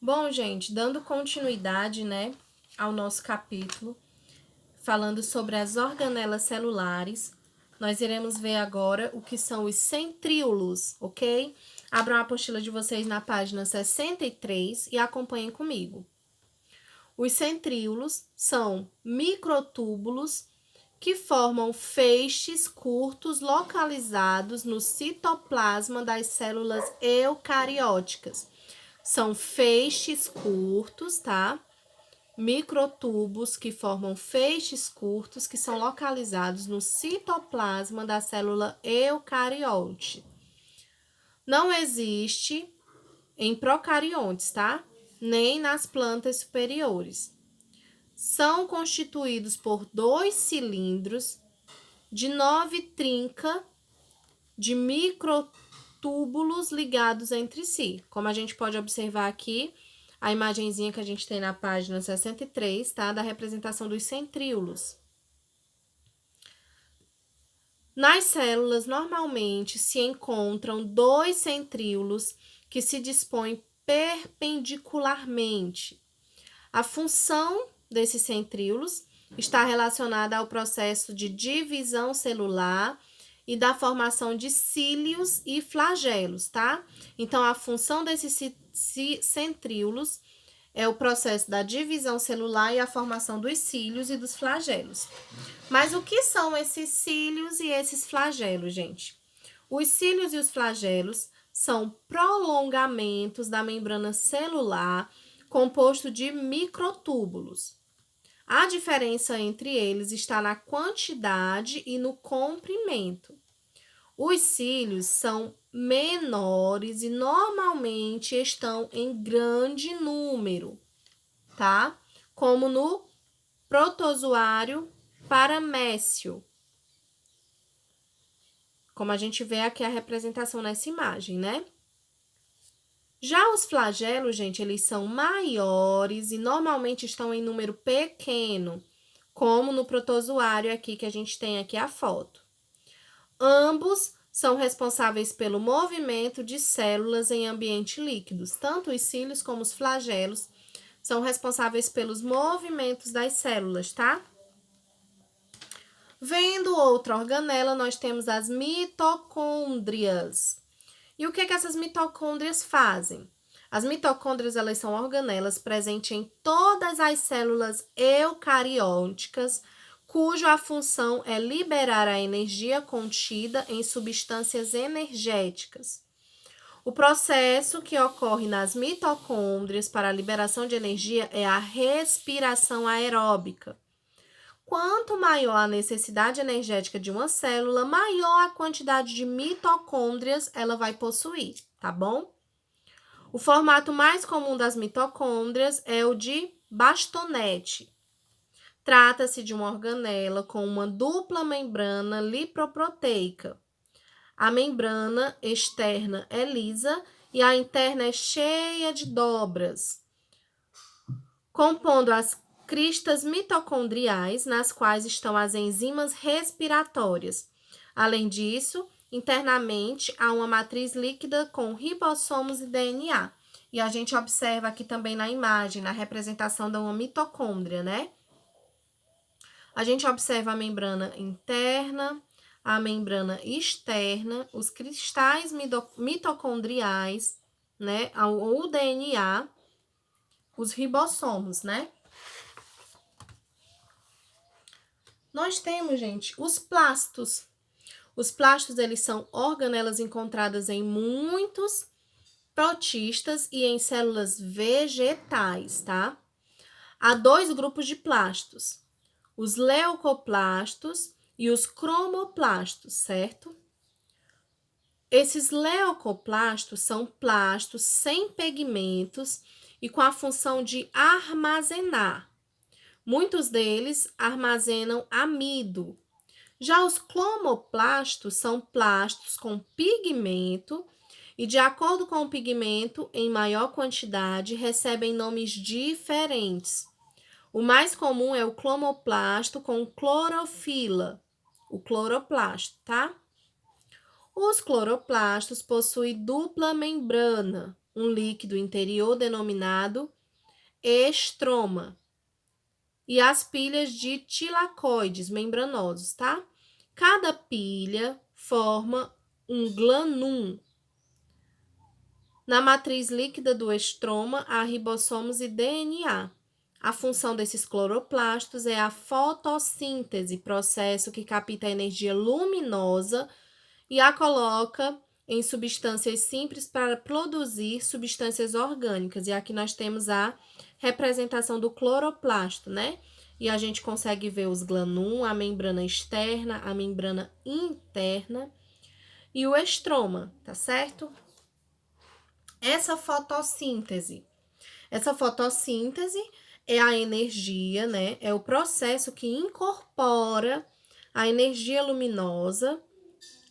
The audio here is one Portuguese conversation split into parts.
Bom, gente, dando continuidade, né, ao nosso capítulo, falando sobre as organelas celulares, nós iremos ver agora o que são os centríolos, ok? Abram a apostila de vocês na página 63 e acompanhem comigo. Os centríolos são microtúbulos que formam feixes curtos localizados no citoplasma das células eucarióticas. São feixes curtos, tá? Microtubos que formam feixes curtos que são localizados no citoplasma da célula eucarionte. Não existe em procariontes, tá? Nem nas plantas superiores. São constituídos por 2 cilindros de 9 trincas de microtúbulos ligados entre si. Como a gente pode observar aqui, a imagenzinha que a gente tem na página 63, tá? Da representação dos centríolos. Nas células, normalmente, se encontram 2 centríolos que se dispõem perpendicularmente. A função desses centríolos está relacionada ao processo de divisão celular e da formação de cílios e flagelos, tá? Então, a função desses centríolos é o processo da divisão celular e a formação dos cílios e dos flagelos. Mas o que são esses cílios e esses flagelos, gente? Os cílios e os flagelos são prolongamentos da membrana celular composto de microtúbulos. A diferença entre eles está na quantidade e no comprimento. Os cílios são menores e normalmente estão em grande número, tá? Como no protozoário paramécio. Como a gente vê aqui a representação nessa imagem, né? Já os flagelos, gente, eles são maiores e normalmente estão em número pequeno, como no protozoário aqui que a gente tem aqui a foto. Ambos são responsáveis pelo movimento de células em ambientes líquidos. Tanto os cílios como os flagelos são responsáveis pelos movimentos das células, tá? Vendo outra organela, nós temos as mitocôndrias. E o que essas mitocôndrias fazem? As mitocôndrias, elas são organelas presentes em todas as células eucarióticas, cuja função é liberar a energia contida em substâncias energéticas. O processo que ocorre nas mitocôndrias para a liberação de energia é a respiração aeróbica. Quanto maior a necessidade energética de uma célula, maior a quantidade de mitocôndrias ela vai possuir, tá bom? O formato mais comum das mitocôndrias é o de bastonete. Trata-se de uma organela com uma dupla membrana lipoproteica. A membrana externa é lisa e a interna é cheia de dobras, compondo as cristas mitocondriais, nas quais estão as enzimas respiratórias. Além disso, internamente há uma matriz líquida com ribossomos e DNA. E a gente observa aqui também na imagem, na representação de uma mitocôndria, né? A gente observa a membrana interna, a membrana externa, os cristais mitocondriais, né? O DNA, os ribossomos, né? Nós temos, gente, os plastos. Os plastos, eles são organelas encontradas em muitos protistas e em células vegetais, tá? Há 2 grupos de plastos, os leucoplastos e os cromoplastos, certo? Esses leucoplastos são plastos sem pigmentos e com a função de armazenar. Muitos deles armazenam amido. Já os cromoplastos são plastos com pigmento e, de acordo com o pigmento, em maior quantidade, recebem nomes diferentes. O mais comum é o cromoplasto com clorofila, o cloroplasto, tá? Os cloroplastos possuem dupla membrana. um líquido interior denominado estroma. E as pilhas de tilacoides membranosos, tá? Cada pilha forma um glanum. Na matriz líquida do estroma, há ribossomos e DNA. A função desses cloroplastos é a fotossíntese, processo que capta a energia luminosa e a coloca em substâncias simples para produzir substâncias orgânicas. E aqui nós temos a representação do cloroplasto, né? E a gente consegue ver os glanum, a membrana externa, a membrana interna e o estroma, tá certo? Essa fotossíntese é a energia, né? É o processo que incorpora a energia luminosa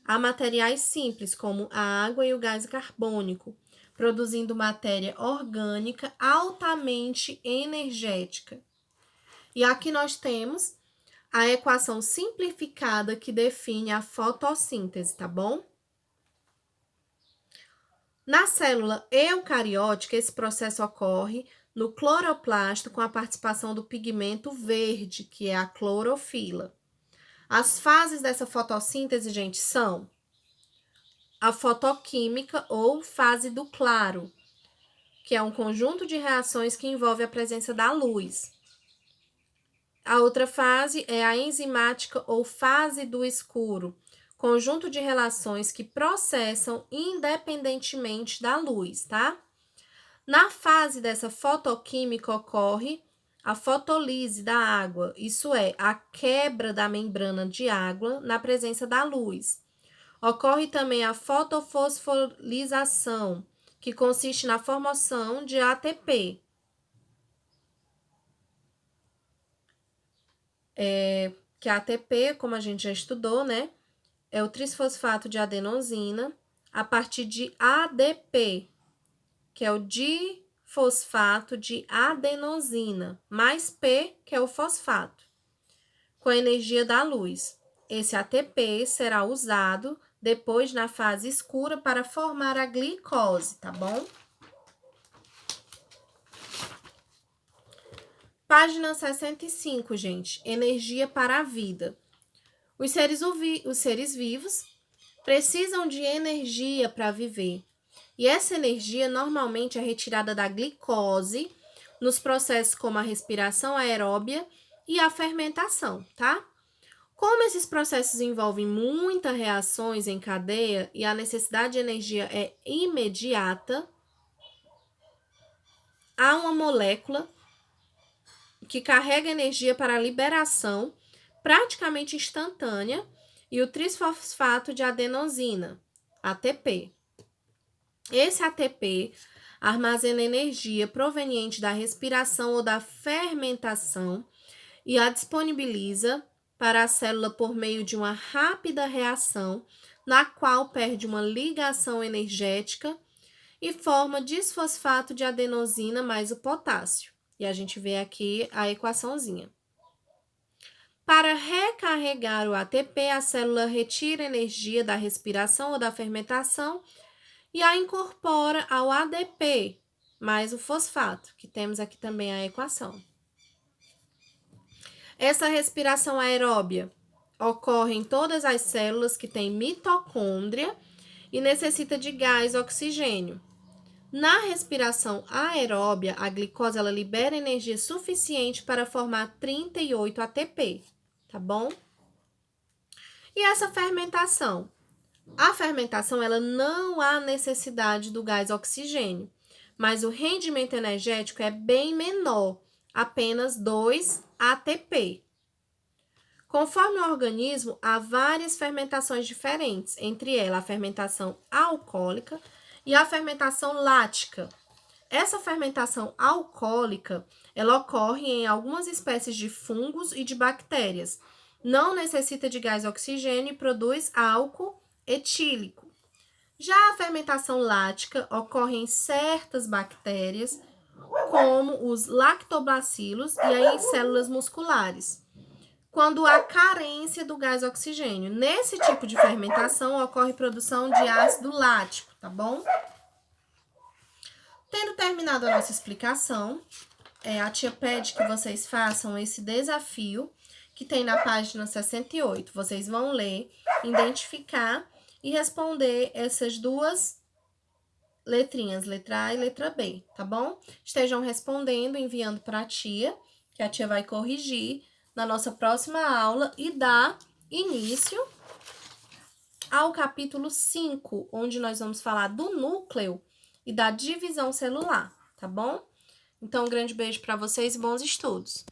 a materiais simples, como a água e o gás carbônico, produzindo matéria orgânica altamente energética. E aqui nós temos a equação simplificada que define a fotossíntese, tá bom? Na célula eucariótica, esse processo ocorre no cloroplasto com a participação do pigmento verde, que é a clorofila. As fases dessa fotossíntese, gente, são a fotoquímica ou fase do claro, que é um conjunto de reações que envolve a presença da luz. A outra fase é a enzimática ou fase do escuro, conjunto de relações que processam independentemente da luz, tá? Na fase dessa fotoquímica ocorre a fotolise da água, isso é, a quebra da membrana de água na presença da luz. Ocorre também a fotofosforilação, que consiste na formação de ATP. Que a ATP, como a gente já estudou, né? É o trisfosfato de adenosina a partir de ADP, que é o difosfato de adenosina, mais P, que é o fosfato, com a energia da luz. Esse ATP será usado depois na fase escura para formar a glicose, tá bom? Página 65, gente. Energia para a vida. Os seres vivos precisam de energia para viver. E essa energia normalmente é retirada da glicose nos processos como a respiração aeróbia e a fermentação, tá? Como esses processos envolvem muitas reações em cadeia e a necessidade de energia é imediata, há uma molécula que carrega energia para a liberação praticamente instantânea e o trisfosfato de adenosina, ATP. Esse ATP armazena energia proveniente da respiração ou da fermentação e a disponibiliza para a célula por meio de uma rápida reação, na qual perde uma ligação energética e forma disfosfato de adenosina mais o potássio. E a gente vê aqui a equaçãozinha. Para recarregar o ATP, a célula retira energia da respiração ou da fermentação e a incorpora ao ADP, mais o fosfato, que temos aqui também a equação. Essa respiração aeróbia ocorre em todas as células que têm mitocôndria e necessita de gás e oxigênio. Na respiração aeróbia, a glicose ela libera energia suficiente para formar 38 ATP, tá bom? E essa fermentação? A fermentação ela não há necessidade do gás oxigênio, mas o rendimento energético é bem menor, apenas 2 ATP. Conforme o organismo, há várias fermentações diferentes, entre elas a fermentação alcoólica e a fermentação lática. Essa fermentação alcoólica, ela ocorre em algumas espécies de fungos e de bactérias. Não necessita de gás oxigênio e produz álcool etílico. Já a fermentação lática ocorre em certas bactérias, como os lactobacilos e em células musculares, quando há carência do gás oxigênio. Nesse tipo de fermentação ocorre produção de ácido lático, tá bom? Terminada a nossa explicação, a tia pede que vocês façam esse desafio que tem na página 68. Vocês vão ler, identificar e responder essas duas letrinhas, letra A e letra B, tá bom? Estejam respondendo, enviando para a tia, que a tia vai corrigir na nossa próxima aula e dar início ao capítulo 5, onde nós vamos falar do núcleo e da divisão celular, tá bom? Então, um grande beijo para vocês e bons estudos!